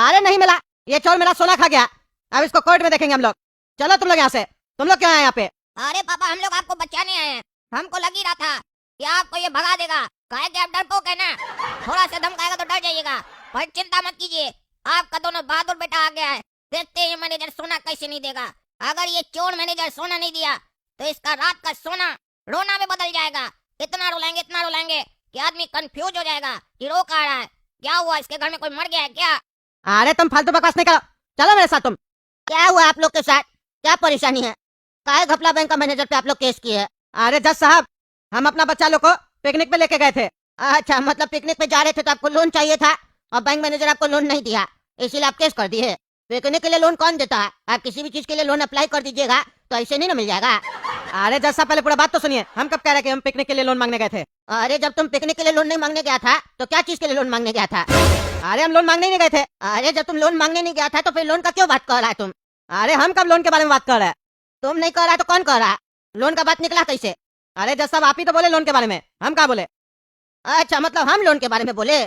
अरे नहीं मिला, ये चोर मेरा सोना खा गया। अब इसको कोर्ट में देखेंगे हम लोग। चलो तुम लोग यहाँ से। तुम लोग क्यों आए यहाँ पे? अरे पापा, हम लोग आपको बचाने आए हैं। हमको लग ही रहा था कि आपको ये भगा देगा। काहे कि आप डरपोक है ना, थोड़ा सा धमकाएगा तो डर जाइएगा। पर चिंता मत कीजिए, आपका दोनों बहादुर बेटा आ गया है। देखते हैं ये मैनेजर सोना कैसे नहीं देगा। अगर ये चोर मैनेजर सोना नहीं दिया तो इसका रात का सोना रोना में बदल जाएगा। इतना रुलाएंगे कि आदमी कंफ्यूज हो जाएगा कि रो कहाँ रहा है। क्या हुआ, इसके घर में कोई मर गया है क्या? अरे तुम फालतू बकवास नहीं करो, चलो मेरे साथ तुम। क्या हुआ आप लोग के साथ, क्या परेशानी है? काहे घपला बैंक का मैनेजर पे आप लोग केस किए है? अरे जज साहब, हम अपना बच्चा लोग को पिकनिक पे लेके गए थे। अच्छा, मतलब पिकनिक पे जा रहे थे तो आपको लोन चाहिए था और बैंक मैनेजर आपको लोन नहीं दिया, इसीलिए आप केस कर दिए। पिकनिक के लिए लोन कौन देता है? आप किसी भी चीज के लिए लोन अप्लाई कर दीजिएगा तो ऐसे नहीं ना मिल जाएगा। अरे जज साहब, पहले पूरा बात तो सुनिए। हम कब कह रहे कि हम पिकनिक के लिए लोन मांगने गए थे? अरे जब तुम पिकनिक के लिए लोन नहीं मांगने गया था तो क्या चीज के लिए लोन मांगने गया था? अरे हम लोन मांगने नहीं गए थे। अरे जब तुम लोन मांगने नहीं गया था तो फिर लोन का क्यों बात कर रहा है तुम? अरे हम कब लोन के बारे में बात कर रहे हैं? तुम नहीं कर रहा तो कौन कर रहा है? लोन का बात निकला कैसे? अरे जज साहब, आप ही तो बोले लोन के बारे में, हम क्या बोले? अच्छा, मतलब हम लोन के बारे में बोले?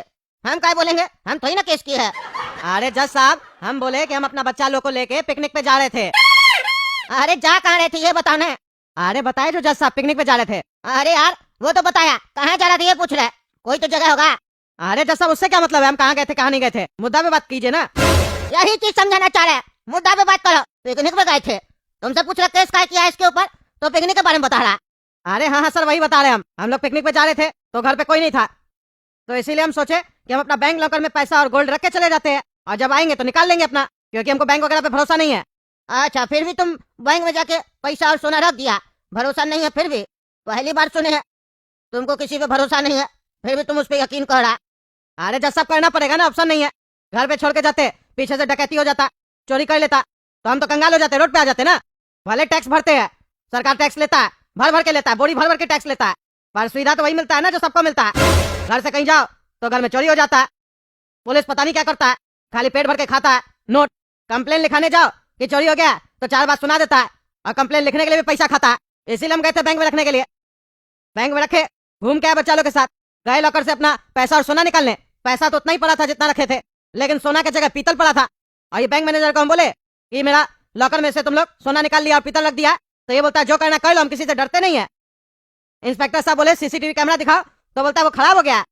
हम क्या बोलेंगे, हम थोड़ी ना केस किए है। अरे जज साहब, हम बोले कि हम अपना बच्चा लोग को लेके पिकनिक पे जा रहे थे। अरे जा कहाँ रहे थे ये बताना है। अरे बताए जो जज साहब, पिकनिक पे जा रहे थे। अरे यार वो तो बताया, कहाँ जा रहा था ये पूछ रहा है। कोई तो जगह होगा। अरे जज साहब, उससे क्या मतलब है हम कहाँ गए थे कहाँ नहीं गए थे? मुद्दा पे बात कीजिए ना। यही चीज समझाना चाह रहे हैं, मुद्दा पे बात करो। पिकनिक पे गए थे, तुमसे पूछ रहा केस क्या किया है इसके ऊपर, तो पिकनिक के बारे में बता रहा। अरे हाँ हाँ सर, वही बता रहे हैं हम लोग पिकनिक पे जा रहे थे तो घर पे कोई नहीं था, तो इसीलिए हम सोचे कि हम अपना बैंक लॉकर में पैसा और गोल्ड रख के चले जाते हैं और जब आएंगे तो निकाल लेंगे अपना, क्योंकि हमको बैंक वगैरह पे भरोसा नहीं है। अच्छा, फिर भी तुम बैंक में जाके पैसा और सोना रख दिया, भरोसा नहीं है? फिर भी पहली बार सुने हैं तुमको किसी पे भरोसा नहीं है, फिर भी तुम उस पर यकीन कर रहा। अरे जब सब करना पड़ेगा ना, ऑप्शन नहीं है। घर पे छोड़ के जाते, पीछे से डकैती हो जाता, चोरी कर लेता, तो हम तो कंगाल हो जाते, रोड पे आ जाते ना। भले टैक्स भरते हैं, सरकार टैक्स लेता है, भर भर के लेता है, बोरी भर भर के टैक्स लेता है, पर सुविधा तो वही मिलता है ना जो सबको मिलता है। घर से कहीं जाओ तो घर में चोरी हो जाता है, पुलिस पता नहीं क्या करता है, खाली पेट भर के खाता है नोट। कंप्लेन लिखाने जाओ कि चोरी हो गया तो 4 बार सुना देता है और कंप्लेन लिखने के लिए भी पैसा खाता है। इसीलिए हम गए थे बैंक में रखने के लिए। बैंक में रखे, घूम के आए बच्चा लोग के साथ, गए लॉकर से अपना पैसा और सोना निकालने। पैसा तो उतना ही पड़ा था जितना रखे थे, लेकिन सोना की जगह पीतल पड़ा था। और ये बैंक मैनेजर को हम बोले कि मेरा लॉकर में से तुम लोग सोना निकाल लिया और पीतल रख दिया, तो ये बोलता है जो करना कर लो, हम किसी से डरते नहीं है। इंस्पेक्टर साहब बोले सीसीटीवी कैमरा दिखाओ, तो बोलता है वो खराब हो गया,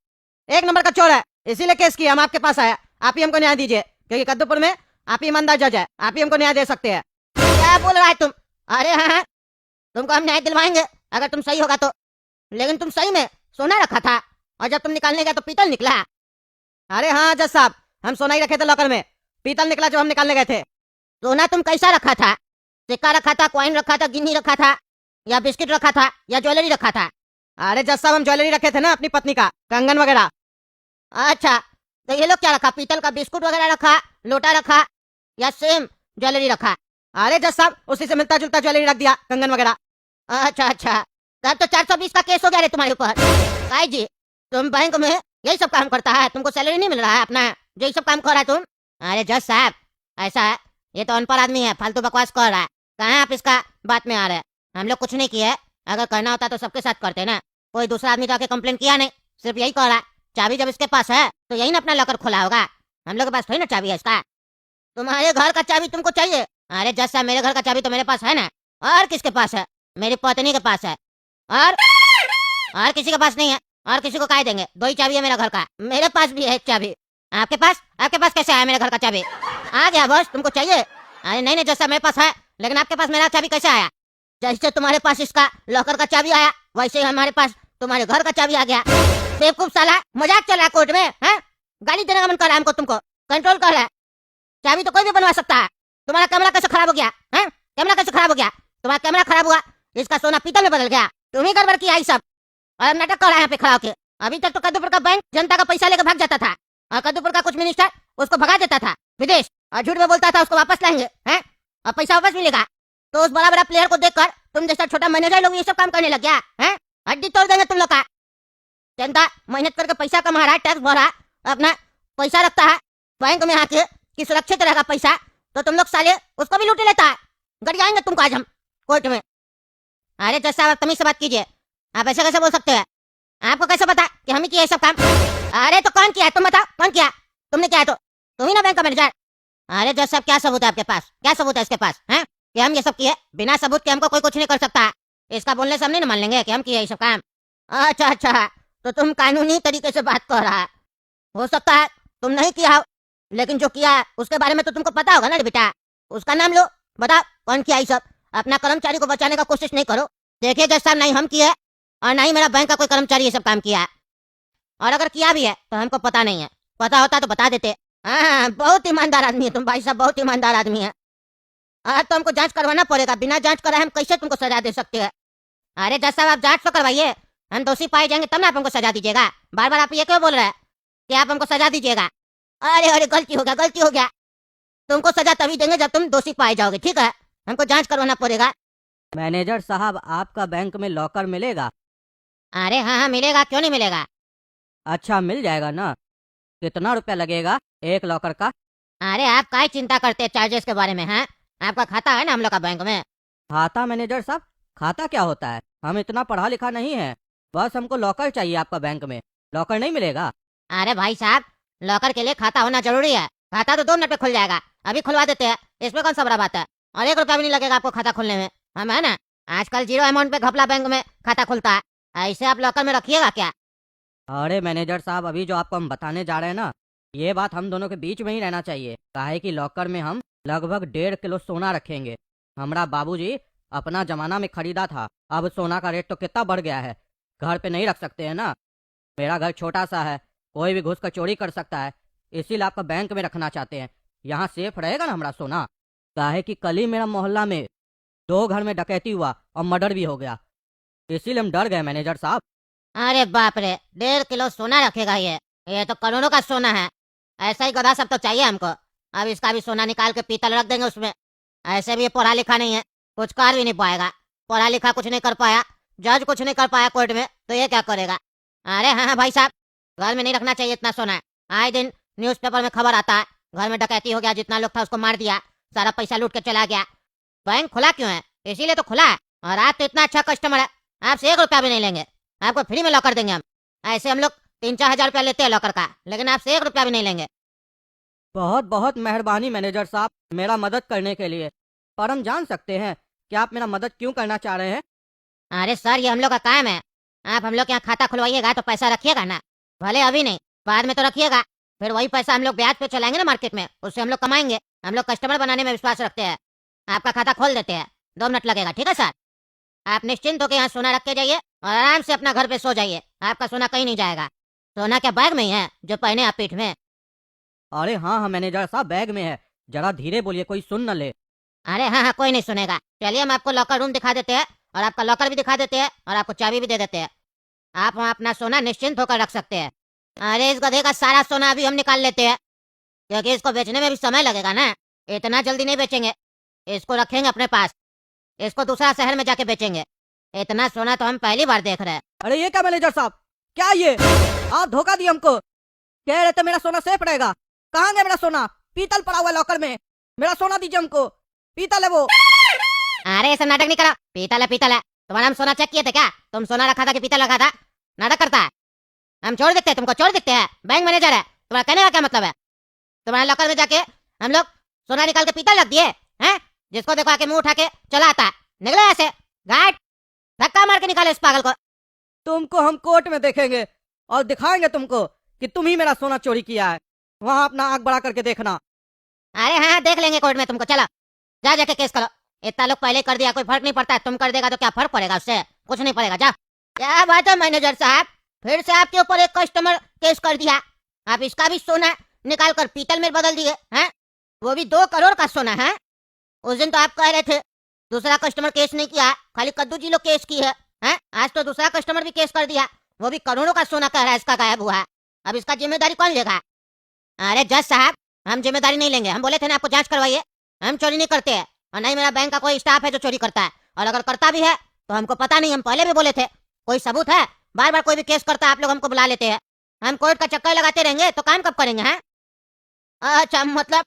1 नंबर का चोर है, इसीलिए केस किया। हम आपके पास आया, आप ही हमको न्याय दीजिए, क्योंकि कद्दूपुर में आप ही ईमानदार जज है, आप ही हमको न्याय दे सकते हैं। क्या बोल रहा है तुम? अरे हाँ, तुमको हम न्याय दिलवाएंगे अगर तुम सही होगा तो। लेकिन तुम सही में सोना रखा था और जब तुम निकालने गए तो पीतल निकला। अरे हाँ जज साहब, हम सोना ही रखे थे लॉकर में, पीतल निकला जब हम निकालने गए थे। सोना तुम कैसा रखा था? सिक्का रखा था, कॉइन रखा था, गिन्नी रखा था, या बिस्किट रखा था, या ज्वेलरी रखा था? अरे जज साहब, हम ज्वेलरी रखे थे ना अपनी पत्नी का, कंगन वगैरह। अच्छा, तो ये लोग क्या रखा? पीतल का बिस्कुट वगैरह रखा, लोटा रखा, या सेम ज्वेलरी रखा? अरे जज साहब, उसी से मिलता जुलता ज्वेलरी रख दिया, कंगन वगैरह। अच्छा अच्छा, तब तो 420 का केस हो गया रे तुम्हारे ऊपर। काय जी, तुम बैंक में यही सब काम करता है, तुमको सैलरी नहीं मिल रहा है अपना, यही सब काम कर रहा है तुम? अरे जज साहब, ऐसा है, ये तो अनपढ़ आदमी है, फालतू बकवास कर रहा है। कहाँ आप इसका बात में आ रहे हैं? हम लोग कुछ नहीं किए, अगर करना होता तो सबके साथ करते ना। कोई दूसरा आदमी जाके कंप्लेन किया नहीं, सिर्फ यही कर रहा है। चाबी जब इसके पास है तो यही ना अपना लॉकर खोला होगा, हम लोग के पास थोड़ी ना चाबी है इसका। तुम्हारे घर का चाबी तुमको चाहिए? अरे जज साहब, मेरे घर का चाबी तो मेरे पास है ना। और किसके पास है? मेरी पत्नी के पास है, और किसी के पास नहीं है। और किसी को काय देंगे? 2 ही चाबी है मेरा घर का। मेरे पास भी है एक चाबी। आपके पास कैसे आया मेरे घर का चाबी? आ गया बस, तुमको चाहिए? अरे नहीं नहीं जज साहब, मेरे पास है, लेकिन आपके पास मेरा चाबी कैसे आया? जैसे तुम्हारे पास इसका लॉकर का चाबी आया, वैसे ही हमारे पास तुम्हारे घर का चाबी आ गया। बेवकूफ साला, मजाक चल रहा है कोर्ट में? हैं? गाली देने का मन कर रहा है हमको, तुमको कंट्रोल कर रहा है। चाबी तो कोई भी बनवा सकता है। तुम्हारा कैमरा कैसे खराब हो गया? हैं? कैमरा कैसे खराब हो गया? तुम्हारा कैमरा खराब हुआ, इसका सोना पीतल में बदल गया। तुम ही गड़बड़ किया ये सब, और नाटक कर रहा है यहाँ पे खड़ा होके। अभी तक तो कद्दूपुर का बैंक जनता का पैसा लेकर भाग जाता था, और कद्दूपुर का कुछ मिनिस्टर उसको भगा देता था विदेश, और झूठ में बोलता था उसको वापस लाएंगे, हैं? और पैसा वापस मिलेगा। तो उस बड़ा बड़ा प्लेयर को देखकर तुम जैसा छोटा मैनेजर लोग ये सब काम करने लग गया, हैं? हड्डी तोड़ देंगे तुम लोग का। जनता मेहनत करके पैसा कमा रहा है, टैक्स भरा, अपना पैसा रखता है बैंक में आके कि सुरक्षित रहेगा पैसा, तो तुम लोग साले उसको भी लूट लेता है। गड़ जाएंगे तुमको आज हम कोर्ट में। अरे जज साहब, तमीज से बात कीजिए, आप ऐसे कैसे बोल सकते हैं? आपको कैसे पता कि हम ही किए सब काम? अरे तो कौन किया? तुम बताओ, कौन किया? तुमने किया तो तुम ही ना बैंक का मैनेजर। अरे जज साहब, क्या सबूत है आपके पास? क्या सबूत है इसके पास हैं कि हम ये सब किए? बिना सबूत के हमको कोई कुछ नहीं कर सकता। इसका बोलने से हम नहीं ना मान लेंगे कि हम किए ये सब काम। अच्छा अच्छा, तो तुम कानूनी तरीके से बात कर रहा है। हो सकता है तुम नहीं किया हो, लेकिन जो किया है उसके बारे में तो तुमको पता होगा ना रे बेटा। उसका नाम लो, बताओ कौन किया ये सब। अपना कर्मचारी को बचाने का कोशिश नहीं करो। देखिए जज साहब, नहीं हम किए और ना ही मेरा बैंक का कोई कर्मचारी ये सब काम किया है। और अगर किया भी है तो हमको पता नहीं है। पता होता तो बता देते। हाँ, बहुत ईमानदार आदमी है तुम भाई साहब, बहुत ईमानदार आदमी है। तो हमको जांच करवाना पड़ेगा। बिना जांच कराए हम कैसे तुमको सजा दे सकते हैं? अरे जज साहब, आप जांच तो करवाइए। हम दोषी पाए जाएंगे तब ना आप हमको सजा दीजिएगा। बार बार आप ये क्यों बोल रहे हैं कि आप हमको सजा दीजिएगा? अरे अरे, गलती हो गया, गलती हो गया। तुमको सजा तभी देंगे जब तुम दोषी पाए जाओगे, ठीक है? हमको जांच करवाना पड़ेगा। मैनेजर साहब, आपका बैंक में लॉकर मिलेगा? अरे हाँ हाँ, मिलेगा, क्यों नहीं मिलेगा। अच्छा, मिल जाएगा ना? कितना रुपया लगेगा एक लॉकर का? अरे आप काय चिंता करते हैं चार्जेस के बारे में? हैं, आपका खाता है ना हम लोग का बैंक में। खाता? मैनेजर साहब, खाता क्या होता है? हम इतना पढ़ा लिखा नहीं है। बस हमको लॉकर चाहिए आपका बैंक में। लॉकर नहीं मिलेगा? अरे भाई साहब, लॉकर के लिए खाता होना जरूरी है। खाता तो 2 मिनट में खुल जाएगा, अभी खुलवा देते हैं। इसमें कौन सा बड़ा बात है? और 1 रुपया भी नहीं लगेगा आपको खाता खोलने में। हम है ना, आजकल 0 अमाउंट पे घपला बैंक में खाता खुलता है। ऐसे आप लॉकर में रखिएगा क्या? अरे मैनेजर साहब, अभी जो आपको हम बताने जा रहे हैं ना, ये बात हम दोनों के बीच में ही रहना चाहिए। काहे कि लॉकर में हम लगभग 1.5 किलो सोना रखेंगे। हमारा बाबूजी अपना जमाना में खरीदा था। अब सोना का रेट तो कितना बढ़ गया है। घर पे नहीं रख सकते हैं ना। मेरा घर छोटा सा है, कोई भी घुस कर चोरी कर सकता है। इसीलिए आपका बैंक में रखना चाहते हैं। यहाँ सेफ रहेगा ना हमारा सोना। काहे कि कल ही मेरा मोहल्ला में 2 घर में डकैती हुआ और मर्डर भी हो गया। इसीलिए हम डर गए मैनेजर साहब। अरे बाप रे, 1.5 किलो सोना रखेगा ये तो करोड़ों का सोना है। ऐसा ही गधा सब तो चाहिए हमको। अब इसका भी सोना निकाल के पीतल रख देंगे उसमें। ऐसे भी ये पढ़ा लिखा नहीं है, कुछ कर भी नहीं पाएगा। पढ़ा लिखा कुछ नहीं कर पाया, जज कुछ नहीं कर पाया कोर्ट में, तो ये क्या करेगा? अरे हाँ हाँ भाई साहब, घर में नहीं रखना चाहिए इतना सोना। आए दिन न्यूज़पेपर में खबर आता है, घर में डकैती हो गया, जितना लोग था उसको मार दिया, सारा पैसा लूट के चला गया। बैंक खुला क्यों है? इसीलिए तो खुला है। और आप तो इतना अच्छा कस्टमर है, आपसे 1 रुपया भी नहीं लेंगे। आपको फ्री में लॉकर देंगे हम। ऐसे हम लोग 3-4 हजार रुपया लेते हैं लॉकर का, लेकिन आपसे 1 रुपया भी नहीं लेंगे। बहुत बहुत मेहरबानी मैनेजर साहब, मेरा मदद करने के लिए। पर हम जान सकते हैं कि आप मेरा मदद क्यों करना चाह रहे हैं? अरे सर, ये हम लोग का काम है। आप हम लोग के यहाँ खाता खुलवाइएगा तो पैसा रखिएगा ना, भले अभी नहीं, बाद में तो रखिएगा। फिर वही पैसा हम लोग ब्याज पे चलाएंगे ना मार्केट में, उससे हम लोग कमाएंगे। हम लोग कस्टमर बनाने में विश्वास रखते हैं। आपका खाता खोल देते हैं, 2 मिनट लगेगा, ठीक है सर? आप निश्चिंत होकर यहाँ सोना रख के जाइए और आराम से अपना घर पे सो जाइए। आपका सोना कहीं नहीं जाएगा। सोना क्या बैग में ही है जो पहने आप पीठ में? अरे हाँ हाँ मैनेजर साहब, बैग में है। जरा धीरे बोलिए, कोई सुन न ले। अरे हाँ हाँ, कोई नहीं सुनेगा। चलिए हम आपको लॉकर रूम दिखा देते हैं और आपका लॉकर भी दिखा देते हैं और आपको चाबी भी दे देते हैं। आप वहाँ अपना सोना निश्चिंत होकर रख सकते हैं। अरे इस गधे का सारा सोना अभी हम निकाल लेते हैं, क्योंकि इसको बेचने में भी समय लगेगा ना। इतना जल्दी नहीं बेचेंगे, इसको रखेंगे अपने पास। इसको दूसरा शहर में जाके बेचेंगे। इतना सोना तो हम पहली बार देख रहे हैं। अरे ये क्या मैनेजर साहब, क्या ये? आप धोखा दिए हमको। कह रहे थे मेरा सोना सेफ रहेगा। कहाँ गया मेरा सोना? पीतल पड़ा हुआ है लॉकर में। मेरा सोना दीजिए हमको। पीतल है वो। अरे ऐसा नाटक नहीं करो। पीतल है, पीतल है। तुम्हारा हम सोना चेक किए थे क्या? तुम सोना रखा था कि पीतल रखा था? नाटक करता है। हम चोर दिखते हैं तुमको? चोर दिखते हैं? बैंक मैनेजर है तुम्हारा, कहने का क्या मतलब है? तुम्हारे लॉकर में जाके हम लोग सोना निकाल के पीतल रख दिए हैं? जिसको देखो आके मुंह उठा के चला आता है। निकलो ऐसे, गार्ड धक्का मार के निकाले इस पागल को। तुमको हम कोर्ट में देखेंगे और दिखाएंगे तुमको कि तुम ही मेरा सोना चोरी किया है। वहाँ अपना आंख बड़ा करके देखना। अरे हाँ, देख लेंगे कोर्ट में तुमको। चलो जा जाके केस करो। इतना लोग पहले कर दिया, कोई फर्क नहीं पड़ता है। तुम कर देगा तो क्या फर्क पड़ेगा? उससे कुछ नहीं पड़ेगा। जा। क्या बात है मैनेजर साहब, फिर से आपके ऊपर एक कस्टमर केस कर दिया। आप इसका भी सोना निकाल कर पीतल में बदल दिए हैं, वो भी 2 करोड़ का सोना है। उस दिन तो आप कह रहे थे दूसरा कस्टमर केस नहीं किया, खाली कद्दू जी लोग केस की है। आज तो दूसरा कस्टमर भी केस कर दिया, वो भी करोड़ों का सोना कह रहा है इसका गायब हुआ है। अब इसका जिम्मेदारी कौन लेगा? अरे जज साहब, हम जिम्मेदारी नहीं लेंगे। हम बोले थे ना आपको जांच करवाइए। हम चोरी नहीं करते हैं और नहीं मेरा बैंक का कोई स्टाफ है जो चोरी करता है। और अगर करता भी है तो हमको पता नहीं, हम पहले भी बोले थे। कोई सबूत है? बार बार कोई भी केस करता है आप लोग हमको बुला लेते हैं। हम कोर्ट का चक्कर लगाते रहेंगे तो काम कब करेंगे? हैं? अच्छा, मतलब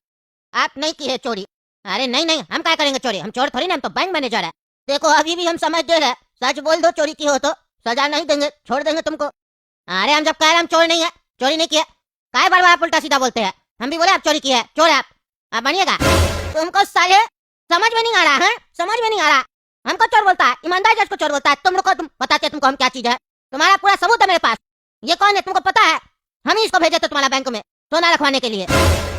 आप नहीं किए चोरी? अरे नहीं नहीं, हम क्या करेंगे चोरी? हम चोर थोड़ी ना, हम तो बैंक मैनेजर है। देखो अभी भी हम समझ दे रहे, सच बोल दो चोरी की हो तो सजा नहीं देंगे, छोड़ देंगे तुमको। अरे हम जब कह रहे हम चोर नहीं है, चोरी नहीं किए, काय बार बार आप उल्टा सीधा बोलते हैं? हम भी बोले आप चोरी की है, चोर है आप बनिएगा। तुमको साले समझ में नहीं आ रहा है, समझ में नहीं आ रहा। हमको चोर बोलता है, ईमानदार जज को चोर बोलता है। तुम लोग को तुम बताते हैं तुमको हम क्या चीज है। तुम्हारा पूरा सबूत है मेरे पास। ये कौन है तुमको पता है? हम ही इसको भेजे थे तुम्हारा बैंक में सोना रखवाने के लिए,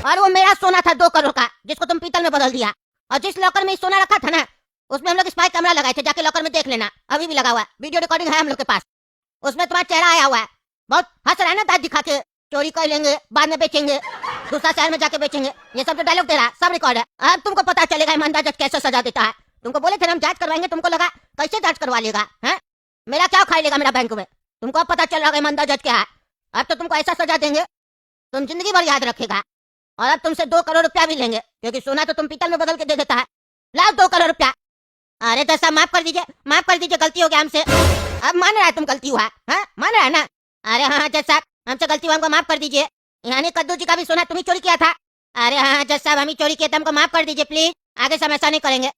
और वो मेरा सोना था 2 करोड़ का, जिसको तुम पीतल में बदल दिया। और जिस लॉकर में सोना रखा था ना, उसमें हम लोग स्पाई कैमरा लगाए थे, जाके लॉकर में देख लेना, अभी भी लगा हुआ है, वीडियो रिकॉर्डिंग है हम लोग के पास। उसमें तुम्हारा चेहरा आया हुआ है। बहुत हंस रहा है ना दांत दिखा के, चोरी कर लेंगे बाद में बेचेंगे, दूसरा शहर में जाके बेचेंगे, ये सब जो डायलॉग दे रहा है सब रिकॉर्ड है। अब तुमको पता चलेगा ईमानदार जज कैसे सजा देता है। तुमको बोले थे ना हम जांच करवाएंगे, तुमको लगा कैसे जांच करवा लेगा है? मेरा क्या खा लेगा मेरा बैंक में? तुमको अब पता चल रहा है ईमानदार जज क्या है। अब तो तुमको ऐसा सजा देंगे तुम जिंदगी भर याद रखेगा। और अब तुमसे 2 करोड़ रुपया भी लेंगे, क्योंकि सोना तो तुम पीतल में बदल के दे देता है। लाओ 2 करोड़ रुपया। अरे जज साहब माफ कर दीजिए, माफ कर दीजिए, गलती हो गया हमसे। अब मान रहा है तुम गलती हुआ है, मान रहा है ना? अरे हाँ जज साहब हमसे गलती हुआ, हमको माफ कर दीजिए। यानी कद्दू जी का भी सोना तुम ही चोरी किया था? अरे हाँ जज साहब हम ही चोरी किए थे, हमको माफ कर दीजिए प्लीज, आगे से हम ऐसा नहीं करेंगे।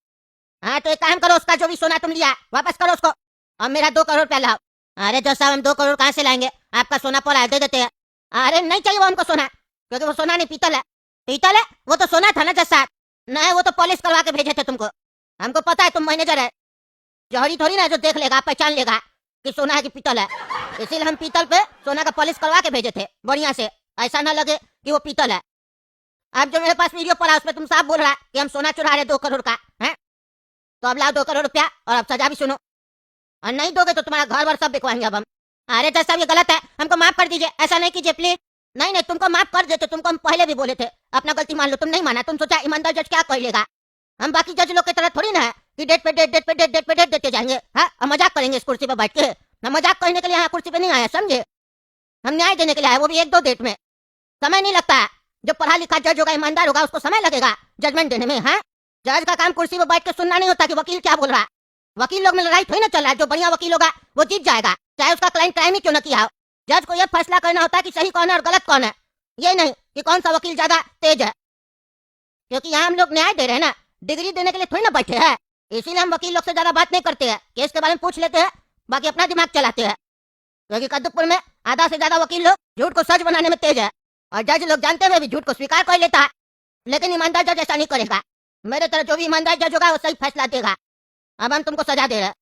हाँ तो एक काम करो, उसका जो भी सोना तुम लिया वापस करो उसको, और मेरा 2 करोड़ रुपया लाओ। अरे जज साहब हम 2 करोड़ कहाँ से लाएंगे? आपका सोना पड़ा है, दे देते हैं। अरे नहीं चाहिए वो हमको सोना, क्योंकि वो सोना नहीं पीतल है। पीतल है वो तो सोना था ना जज साहब। नहीं वो तो पॉलिश करवा के भेजे थे तुमको। हमको पता है तुम मैनेजर है, जौहरी थोड़ी ना जो देख लेगा पहचान लेगा कि सोना है कि पीतल है। इसीलिए हम पीतल पे सोना का पॉलिश करवा के भेजे थे बढ़िया से, ऐसा ना लगे कि वो पीतल है। अब जो मेरे पास वीडियो पड़ा उसमें तुम साफ बोल रहा कि हम सोना चुरा रहे 2 करोड़ का है। तो अब लाओ 2 करोड़ रुपया, और अब सजा भी सुनो, और नहीं दोगे तो तुम्हारा घर वर सब बिकवाएंगे अब हम। अरे जज साहब ये गलत है, हमको माफ कर दीजिए, ऐसा नहीं कीजिए प्लीज। नहीं नहीं तुमको माफ कर देते, तुमको हम पहले भी बोले थे अपना गलती मान लो, तुम नहीं माना। तुम सोचा ईमानदार जज क्या कर लेगा। हम बाकी जज लोग की तरह थोड़ी ना है कि डेट पे डेट, डेट पे डेट, डेट पे डेट देते जाएंगे। हाँ हम मजाक करेंगे इस कुर्सी पे बैठ के? हम मजाक करने के लिए यहाँ कुर्सी पे नहीं आया, समझे? हम न्याय देने के लिए आए, वो भी 1-2 डेट में। समय नहीं लगता है, जो पढ़ा लिखा जज होगा ईमानदार होगा उसको समय लगेगा जजमेंट देने में। हाँ जज का काम कुर्सी पे बैठ के सुनना नहीं होता कि वकील क्या बोल रहा है। वकील लोग में लड़ाई थोड़ी ना चल रहा है, जो बढ़िया वकील होगा वो जीत जाएगा, चाहे उसका क्लाइंट क्राइम ही क्यों ना किया हो। जज को यह फैसला करना होता है कि सही कौन है और गलत कौन है, ये नहीं कि कौन सा वकील ज्यादा तेज है। क्योंकि यहाँ हम लोग न्याय दे रहे हैं ना, डिग्री देने के लिए थोड़ी ना बैठे हैं। इसीलिए हम वकील लोग से ज्यादा बात नहीं करते हैं, केस के बारे में पूछ लेते हैं, बाकी अपना दिमाग चलाते हैं। क्योंकि कद्दूपुर में आधा से ज्यादा वकील लोग झूठ को सच बनाने में तेज है, और जज लोग जानते हुए भी झूठ को स्वीकार कर लेता है। लेकिन ईमानदार जज ऐसा नहीं करेगा। मेरे तरह जो भी ईमानदार जज होगा वो सही फैसला देगा। अब हम तुमको सजा दे रहे हैं।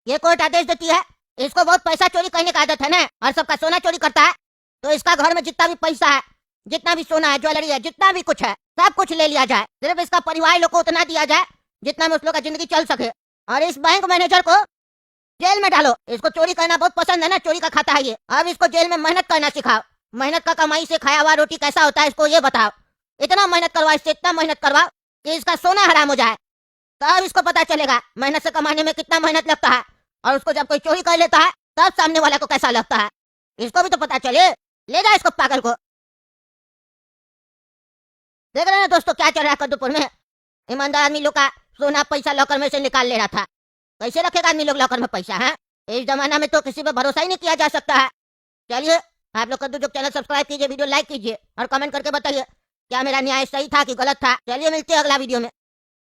ये कोर्ट आदेश देती है, इसको बहुत पैसा चोरी करने का आदत है ना, और सबका सोना चोरी करता है, तो इसका घर में जितना भी पैसा है, जितना भी सोना है, ज्वेलरी है, जितना भी कुछ है, सब कुछ ले लिया जाए। सिर्फ इसका परिवार लोग को उतना दिया जाए जितना में उस लोग का जिंदगी चल सके। और इस बैंक मैनेजर को जेल में डालो। इसको चोरी करना बहुत पसंद है ना, चोरी का खाता है ये। अब इसको जेल में मेहनत करना सिखाओ। मेहनत का कमाई से खाया हुआ रोटी कैसा होता है इसको ये बताओ। इतना मेहनत करवाओ इससे, इतना मेहनत करवाओ कि इसका सोना हराम हो जाए, तब इसको पता चलेगा मेहनत से कमाने में कितना मेहनत लगता है। और उसको जब कोई चोरी कर लेता है तब सामने वाले को कैसा लगता है, इसको भी तो पता चले। ले जाए इसको पागल को। देख रहे हैं दोस्तों क्या चल रहा है कद्दूपुर में। ईमानदार आदमी लोग का सोना पैसा लॉकर में से निकाल ले रहा था। कैसे रखेगा आदमी लोग लॉकर में पैसा है? इस जमाना में तो किसी पे भरोसा ही नहीं किया जा सकता है। चलिए आप लोग कद्दू जो चैनल सब्सक्राइब कीजिए, वीडियो लाइक कीजिए, और कमेंट करके बताइए क्या मेरा न्याय सही था कि गलत था। चलिए मिलते हैं अगला वीडियो में।